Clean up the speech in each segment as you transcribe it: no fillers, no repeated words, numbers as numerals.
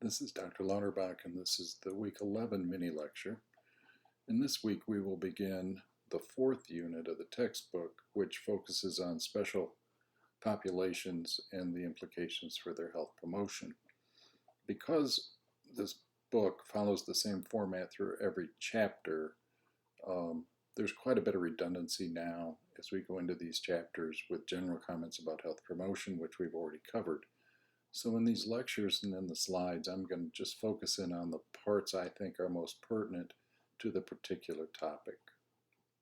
This is Dr. Lauterbach, and this is the week 11 mini lecture. And this week we will begin the fourth unit of the textbook, which focuses on special populations and the implications for their health promotion. Because this book follows the same format through every chapter, there's quite a bit of redundancy now as we go into these chapters with general comments about health promotion, which we've already covered. So in these lectures and in the slides, I'm going to just focus in on the parts I think are most pertinent to the particular topic.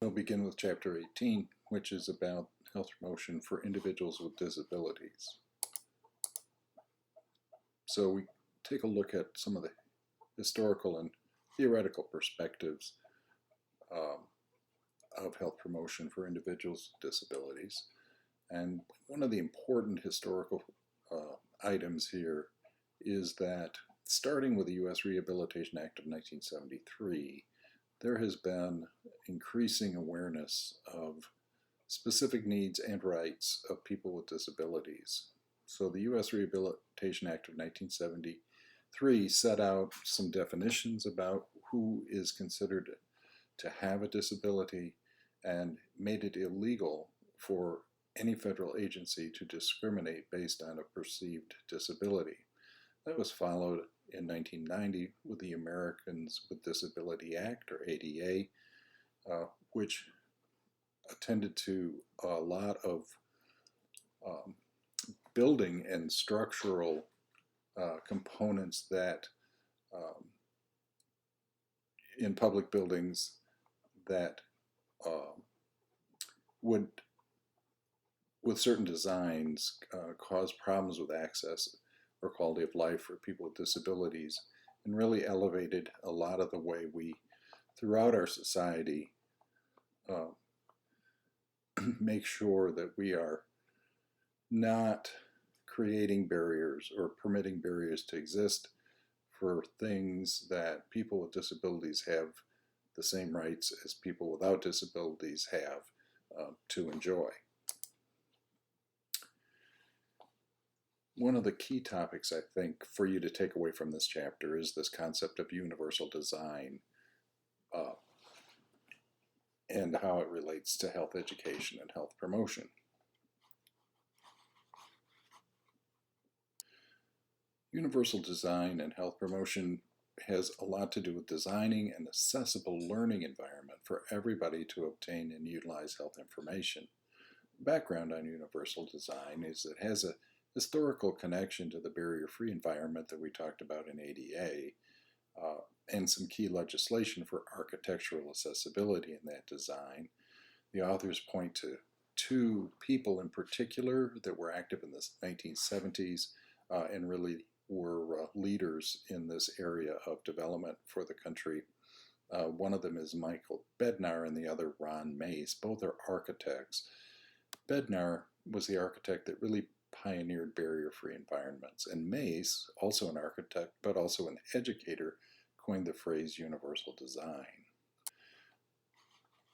We'll begin with Chapter 18, which is about health promotion for individuals with disabilities. So we take a look at some of the historical and theoretical perspectives of health promotion for individuals with disabilities. And one of the important historical items here is that starting with the U.S. Rehabilitation Act of 1973, there has been increasing awareness of specific needs and rights of people with disabilities. So the U.S. Rehabilitation Act of 1973 set out some definitions about who is considered to have a disability and made it illegal for any federal agency to discriminate based on a perceived disability. That was followed in 1990 with the Americans with Disability Act, or ADA, which attended to a lot of building and structural components that in public buildings that would, with certain designs, cause problems with access or quality of life for people with disabilities, and really elevated a lot of the way we, throughout our society, make sure that we are not creating barriers or permitting barriers to exist for things that people with disabilities have the same rights as people without disabilities have to enjoy. One of the key topics, I think, for you to take away from this chapter is this concept of universal design and how it relates to health education and health promotion. Universal design and health promotion has a lot to do with designing an accessible learning environment for everybody to obtain and utilize health information. Background on universal design is it has a historical connection to the barrier-free environment that we talked about in ADA, and some key legislation for architectural accessibility in that design. The authors point to two people in particular that were active in the 1970s and really were leaders in this area of development for the country. One of them is Michael Bednar and the other Ron Mace. Both are architects. Bednar was the architect that really pioneered barrier-free environments, and Mace, also an architect but also an educator, coined the phrase universal design.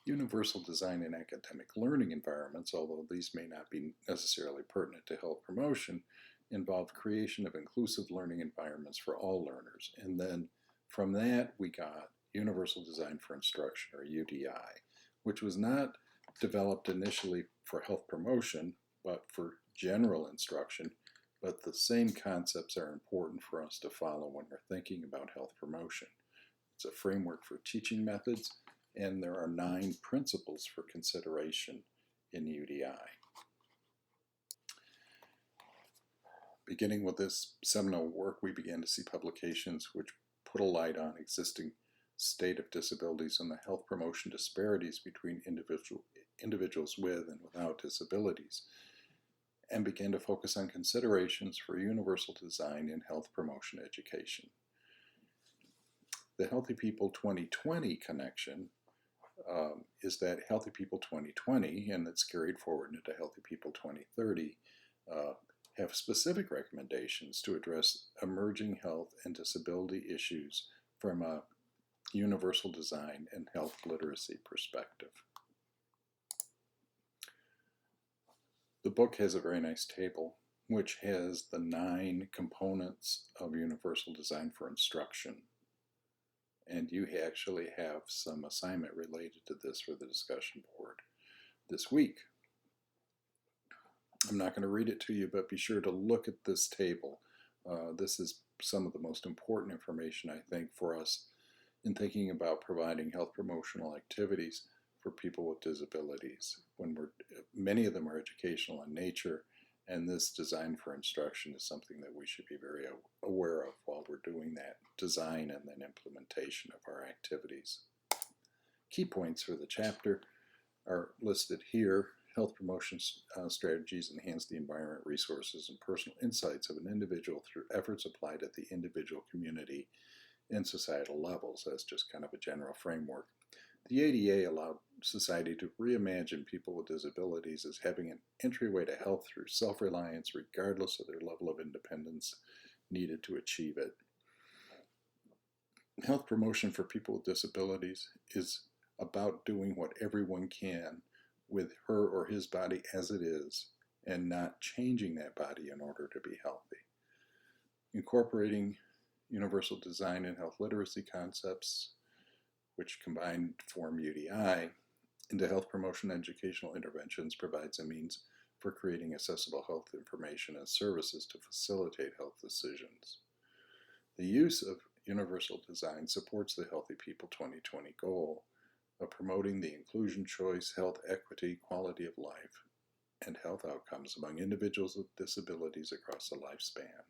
Universal design in academic learning environments, although these may not be necessarily pertinent to health promotion, involve creation of inclusive learning environments for all learners. And then from that we got universal design for instruction, or UDI, which was not developed initially for health promotion but for general instruction, but the same concepts are important for us to follow when we're thinking about health promotion. It's a framework for teaching methods, and there are 9 principles for consideration in UDI. Beginning with this seminal work, we began to see publications which put a light on existing state of disabilities and the health promotion disparities between individuals with and without disabilities, and began to focus on considerations for universal design in health promotion education. The Healthy People 2020 connection is that Healthy People 2020, and it's carried forward into Healthy People 2030, have specific recommendations to address emerging health and disability issues from a universal design and health literacy perspective. The book has a very nice table which has the 9 components of universal design for instruction. And you actually have some assignment related to this for the discussion board this week. I'm not going to read it to you, but be sure to look at this table. This is some of the most important information, I think, for us in thinking about providing health promotional activities for people with disabilities. Many of them are educational in nature, and this design for instruction is something that we should be very aware of while we're doing that design and then implementation of our activities. Key points for the chapter are listed here. Health promotion strategies enhance the environment, resources, and personal insights of an individual through efforts applied at the individual, community, and societal levels. That's just kind of a general framework. The ADA allowed society to reimagine people with disabilities as having an entryway to health through self-reliance, regardless of their level of independence needed to achieve it. Health promotion for people with disabilities is about doing what everyone can with her or his body as it is and not changing that body in order to be healthy. Incorporating universal design and health literacy concepts, which combined form UDI, into health promotion educational interventions provides a means for creating accessible health information and services to facilitate health decisions. The use of universal design supports the Healthy People 2020 goal of promoting the inclusion, choice, health equity, quality of life, and health outcomes among individuals with disabilities across the lifespan.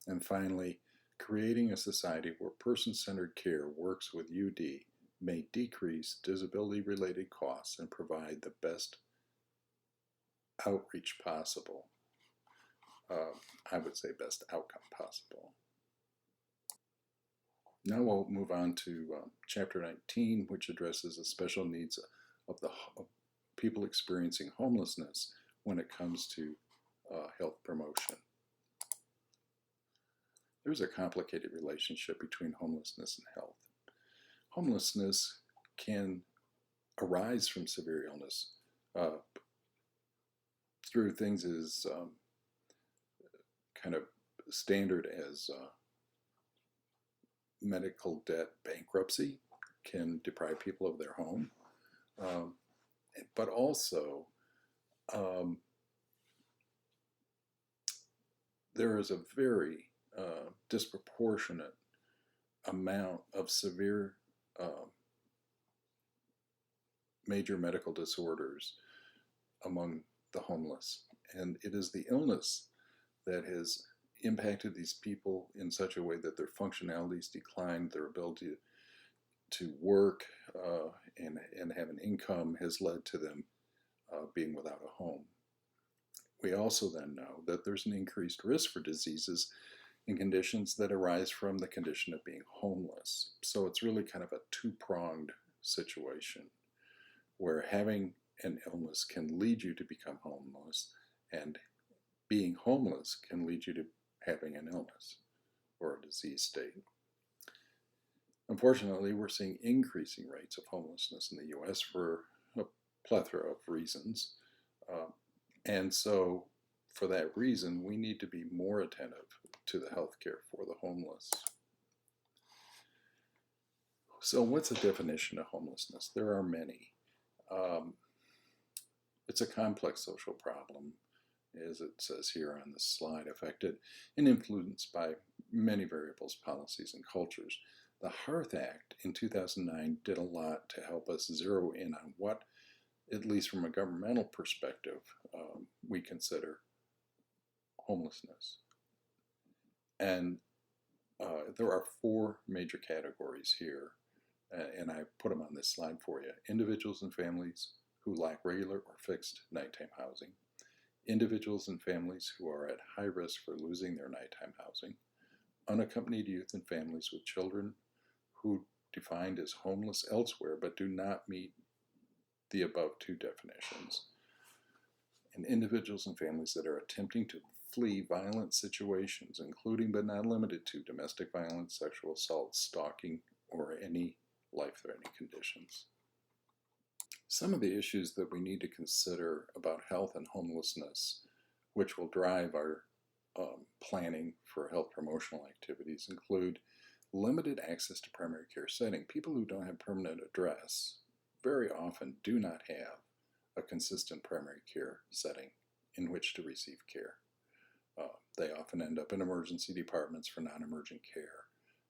And finally, creating a society where person-centered care works with UD may decrease disability-related costs and provide the best outreach possible. I would say best outcome possible. Now we'll move on to Chapter 19, which addresses the special needs of people experiencing homelessness when it comes to health promotion. There's a complicated relationship between homelessness and health. Homelessness can arise from severe illness through things as kind of standard as medical debt bankruptcy can deprive people of their home, but also there is a very disproportionate amount of severe major medical disorders among the homeless, and it is the illness that has impacted these people in such a way that their functionalities declined, their ability to work and have an income has led to them being without a home. We also then know that there's an increased risk for diseases and conditions that arise from the condition of being homeless. So it's really kind of a two-pronged situation where having an illness can lead you to become homeless, and being homeless can lead you to having an illness or a disease state. Unfortunately, we're seeing increasing rates of homelessness in the U.S. for a plethora of reasons. And so for that reason, we need to be more attentive to the health care for the homeless. So what's the definition of homelessness? There are many. It's a complex social problem, as it says here on this slide, affected and influenced by many variables, policies, and cultures. The Hearth Act in 2009 did a lot to help us zero in on what, at least from a governmental perspective, we consider homelessness. And there are 4 major categories here, and I put them on this slide for you. Individuals and families who lack regular or fixed nighttime housing. Individuals and families who are at high risk for losing their nighttime housing. Unaccompanied youth and families with children who defined as homeless elsewhere but do not meet the above 2 definitions. And individuals and families that are attempting to flee violent situations, including but not limited to domestic violence, sexual assault, stalking, or any life-threatening conditions. Some of the issues that we need to consider about health and homelessness which will drive our planning for health promotional activities, include limited access to primary care setting. People who don't have permanent address very often do not have a consistent primary care setting in which to receive care. They often end up in emergency departments for non-emergent care,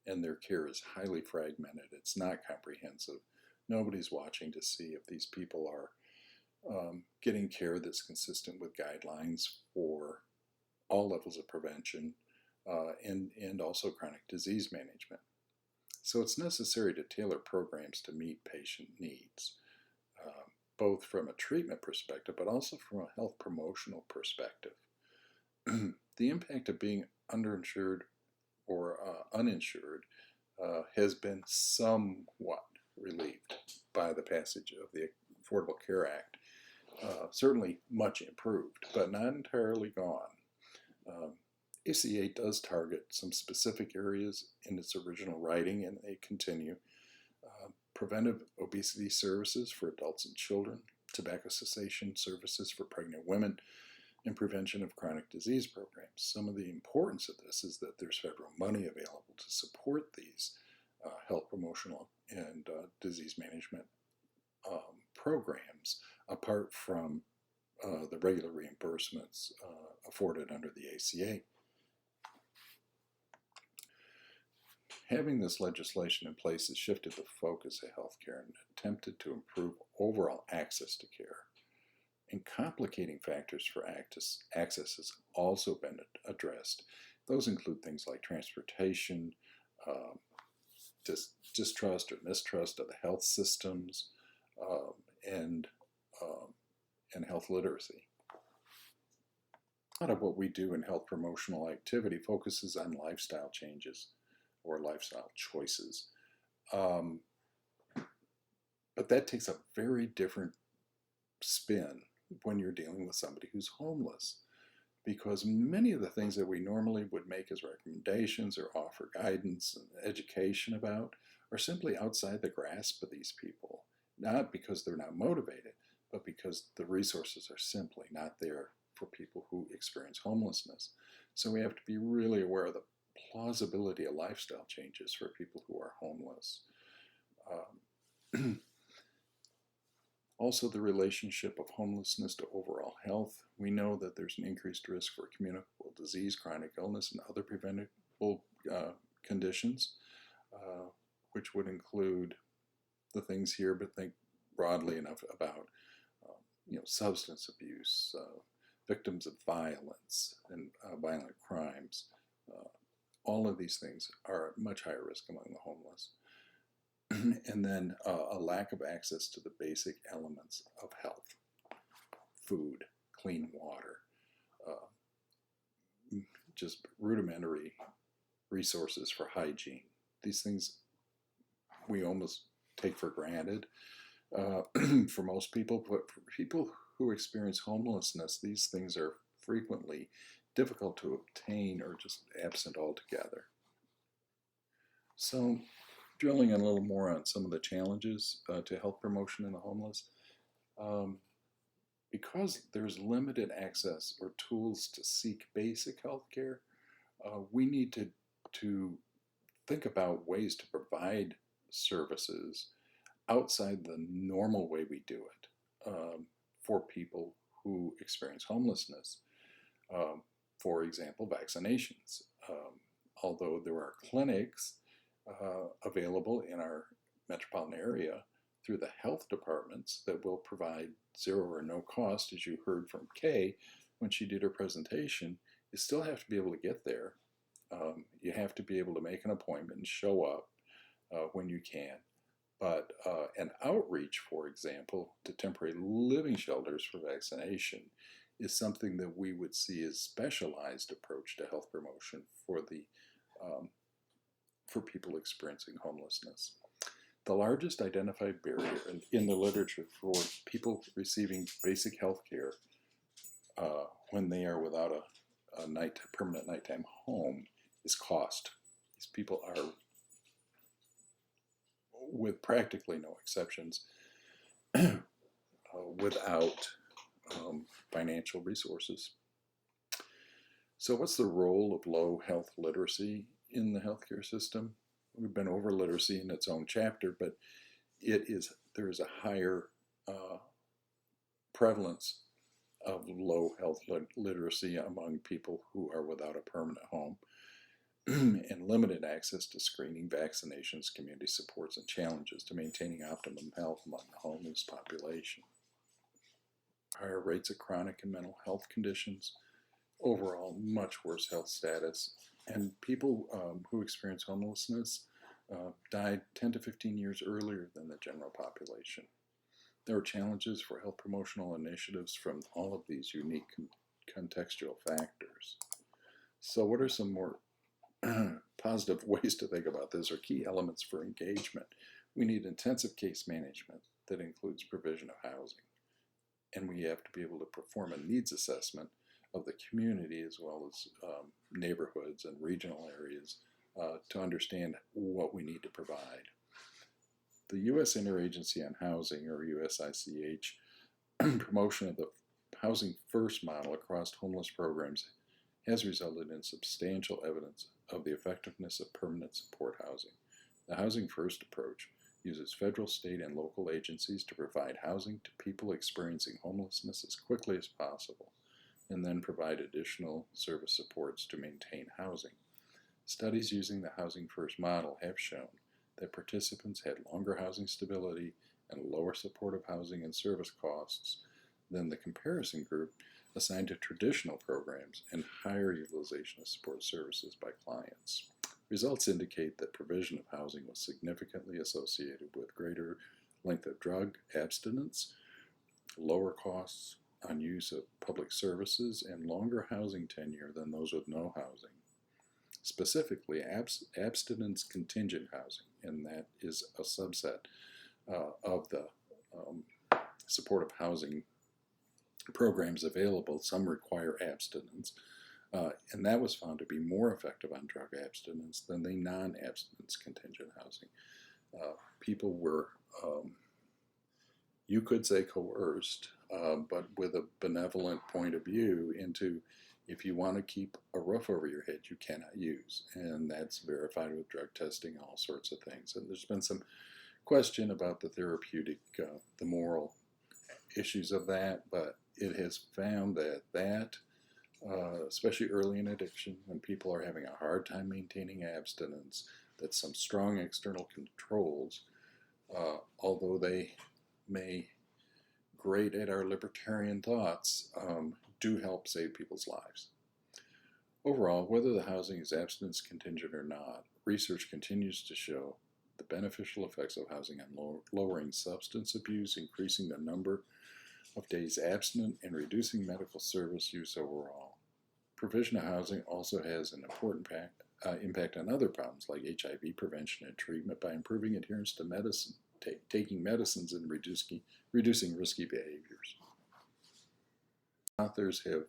and their care is highly fragmented. It's not comprehensive. Nobody's watching to see if these people are getting care that's consistent with guidelines for all levels of prevention and also chronic disease management. So it's necessary to tailor programs to meet patient needs, both from a treatment perspective, but also from a health promotional perspective. The impact of being underinsured or uninsured has been somewhat relieved by the passage of the Affordable Care Act. Certainly much improved, but not entirely gone. ACA does target some specific areas in its original writing, and they continue. Preventive obesity services for adults and children, tobacco cessation services for pregnant women, and prevention of chronic disease programs. Some of the importance of this is that there's federal money available to support these health promotional and disease management programs, apart from the regular reimbursements afforded under the ACA. Having this legislation in place has shifted the focus of healthcare and attempted to improve overall access to care. And complicating factors for access has also been addressed. Those include things like transportation, distrust or mistrust of the health systems, and health literacy. A lot of what we do in health promotional activity focuses on lifestyle changes or lifestyle choices. But that takes a very different spin when you're dealing with somebody who's homeless, because many of the things that we normally would make as recommendations or offer guidance and education about are simply outside the grasp of these people, not because they're not motivated, but because the resources are simply not there for people who experience homelessness. So we have to be really aware of the plausibility of lifestyle changes for people who are homeless. Also, the relationship of homelessness to overall health. We know that there's an increased risk for communicable disease, chronic illness, and other preventable conditions, which would include the things here, but think broadly enough about substance abuse, victims of violence and violent crimes. All of these things are at much higher risk among the homeless. And then a lack of access to the basic elements of health: food, clean water, just rudimentary resources for hygiene. These things we almost take for granted for most people, but for people who experience homelessness, these things are frequently difficult to obtain or just absent altogether. So, drilling in a little more on some of the challenges to health promotion in the homeless, because there's limited access or tools to seek basic health care, we need to think about ways to provide services outside the normal way we do it for people who experience homelessness. For example, vaccinations. Although there are clinics available in our metropolitan area through the health departments that will provide zero or no cost, as you heard from Kay when she did her presentation, you still have to be able to get there. You have to be able to make an appointment and show up when you can. But an outreach, for example, to temporary living shelters for vaccination is something that we would see as specialized approach to health promotion for people experiencing homelessness. The largest identified barrier in the literature for people receiving basic health care when they are without a permanent nighttime home is cost. These people are, with practically no exceptions, without financial resources. So what's the role of low health literacy in the healthcare system? We've been over literacy in its own chapter, but there is a higher prevalence of low health literacy among people who are without a permanent home and limited access to screening, vaccinations, community supports, and challenges to maintaining optimum health among the homeless population. Higher rates of chronic and mental health conditions, overall much worse health status, and people who experience homelessness died 10 to 15 years earlier than the general population. There are challenges for health promotional initiatives from all of these unique contextual factors. So what are some more positive ways to think about this, or key elements for engagement? We need intensive case management that includes provision of housing. And we have to be able to perform a needs assessment of the community as well as neighborhoods and regional areas to understand what we need to provide. The U.S. Interagency on Housing, or USICH, promotion of the Housing First model across homeless programs has resulted in substantial evidence of the effectiveness of permanent support housing. The Housing First approach uses federal, state, and local agencies to provide housing to people experiencing homelessness as quickly as possible, and then provide additional service supports to maintain housing. Studies using the Housing First model have shown that participants had longer housing stability and lower supportive housing and service costs than the comparison group assigned to traditional programs, and higher utilization of support services by clients. Results indicate that provision of housing was significantly associated with greater length of drug abstinence, lower costs on use of public services, and longer housing tenure than those with no housing. Specifically, abstinence contingent housing, and that is a subset of the supportive housing programs available. Some require abstinence, and that was found to be more effective on drug abstinence than the non-abstinence contingent housing. People were, you could say, coerced, but with a benevolent point of view into, if you want to keep a roof over your head, you cannot use. And that's verified with drug testing, all sorts of things. And there's been some question about the therapeutic, the moral issues of that, but it has found that especially early in addiction, when people are having a hard time maintaining abstinence, that some strong external controls, although they may grate at our libertarian thoughts, do help save people's lives. Overall, whether the housing is abstinence contingent or not, research continues to show the beneficial effects of housing on lowering substance abuse, increasing the number of days abstinent, and reducing medical service use overall. Provision of housing also has an important impact on other problems like HIV prevention and treatment by improving adherence to medicine, taking medicines, and reducing risky behaviors. Authors have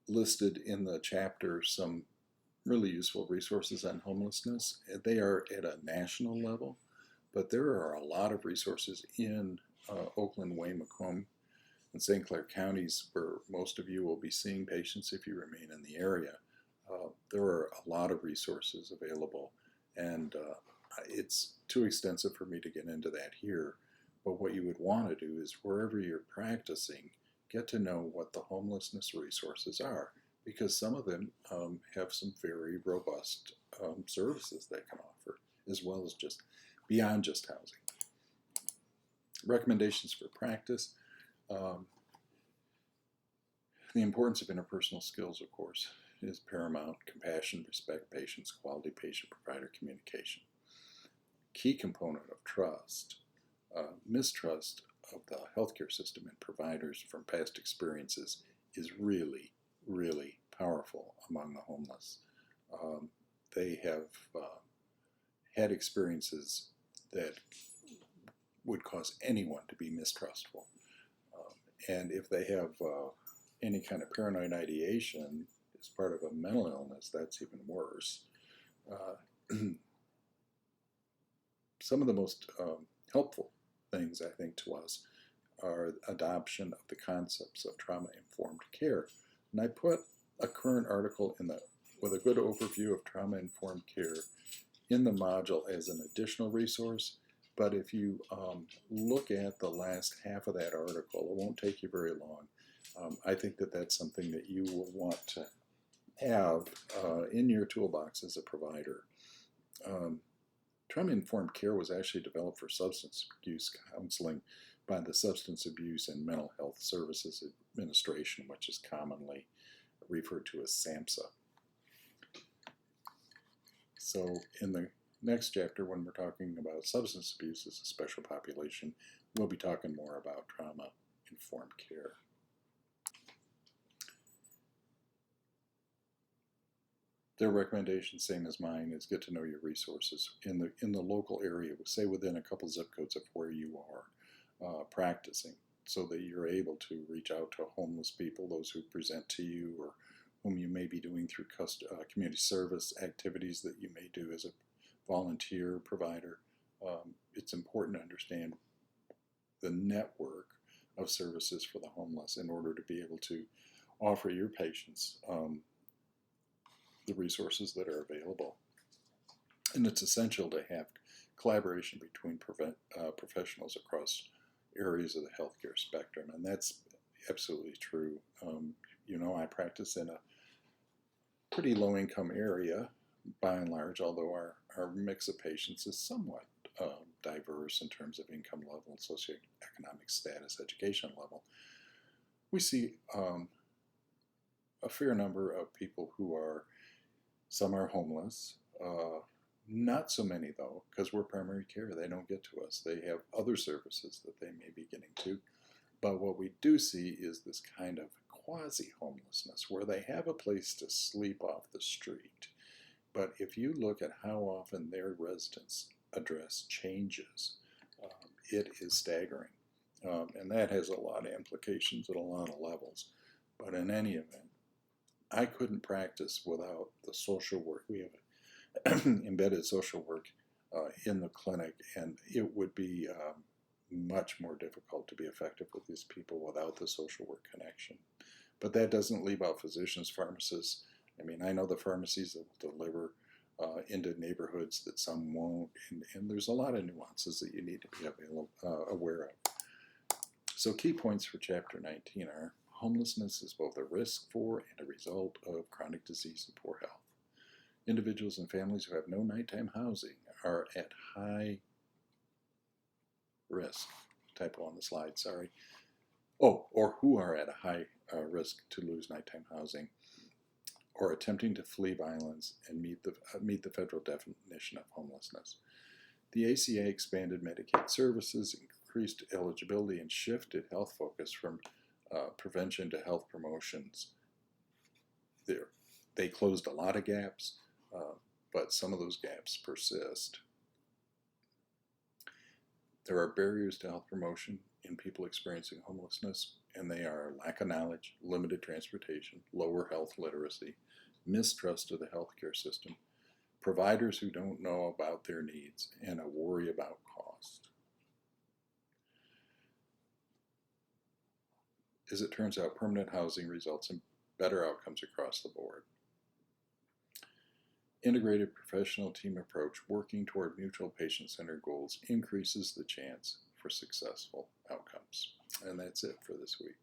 listed in the chapter some really useful resources on homelessness. They are at a national level, but there are a lot of resources in Oakland, Wayne, Macomb, and St. Clair counties, where most of you will be seeing patients if you remain in the area. There are a lot of resources available, and it's too extensive for me to get into that here. But what you would want to do is, wherever you're practicing, get to know what the homelessness resources are, because some of them have some very robust services they can offer, as well as just beyond just housing. Recommendations for practice. The importance of interpersonal skills, of course, is paramount. Compassion, respect, patience, quality patient-provider communication. Key component of trust. Mistrust of the healthcare system and providers from past experiences is really, really powerful among the homeless. They have had experiences that would cause anyone to be mistrustful. And if they have any kind of paranoid ideation as part of a mental illness, that's even worse. Some of the most helpful things, I think, to us are adoption of the concepts of trauma-informed care. And I put a current article with a good overview of trauma-informed care in the module as an additional resource. But if you look at the last half of that article, it won't take you very long. I think that that's something that you will want to have in your toolbox as a provider. Trauma-informed care was actually developed for substance use counseling by the Substance Abuse and Mental Health Services Administration, which is commonly referred to as SAMHSA. So in the next chapter, when we're talking about substance abuse as a special population, we'll be talking more about trauma-informed care. Their recommendation, same as mine, is get to know your resources in the local area, say within a couple zip codes of where you are practicing, so that you're able to reach out to homeless people, those who present to you, or whom you may be doing through community service activities that you may do as a volunteer provider. It's important to understand the network of services for the homeless in order to be able to offer your patients the resources that are available. And it's essential to have collaboration between professionals across areas of the healthcare spectrum, and that's absolutely true. You know, I practice in a pretty low-income area, by and large, although our mix of patients is somewhat diverse in terms of income level, socioeconomic status, education level. We see a fair number of people who are, some are homeless, not so many though, because we're primary care. They don't get to us. They have other services that they may be getting to. But what we do see is this kind of quasi-homelessness where they have a place to sleep off the street. But if you look at how often their residence address changes, it is staggering. And that has a lot of implications at a lot of levels. But in any event, I couldn't practice without the social work. We have embedded social work in the clinic, and it would be much more difficult to be effective with these people without the social work connection. But that doesn't leave out physicians, pharmacists. I mean, I know the pharmacies that will deliver into neighborhoods that some won't, and there's a lot of nuances that you need to be aware of. So key points for Chapter 19 are: homelessness is both a risk for and a result of chronic disease and poor health. Individuals and families who have no nighttime housing are at high risk, typo on the slide, sorry. Oh, or who are at a high risk to lose nighttime housing, or attempting to flee violence and meet the federal definition of homelessness. The ACA expanded Medicaid services, increased eligibility, and shifted health focus from prevention to health promotions. They closed a lot of gaps, but some of those gaps persist. There are barriers to health promotion in people experiencing homelessness, and they are lack of knowledge, limited transportation, lower health literacy, mistrust of the healthcare system, providers who don't know about their needs, and a worry about cost. As it turns out, permanent housing results in better outcomes across the board. Integrated professional team approach working toward mutual patient-centered goals increases the chance for successful outcomes. And that's it for this week.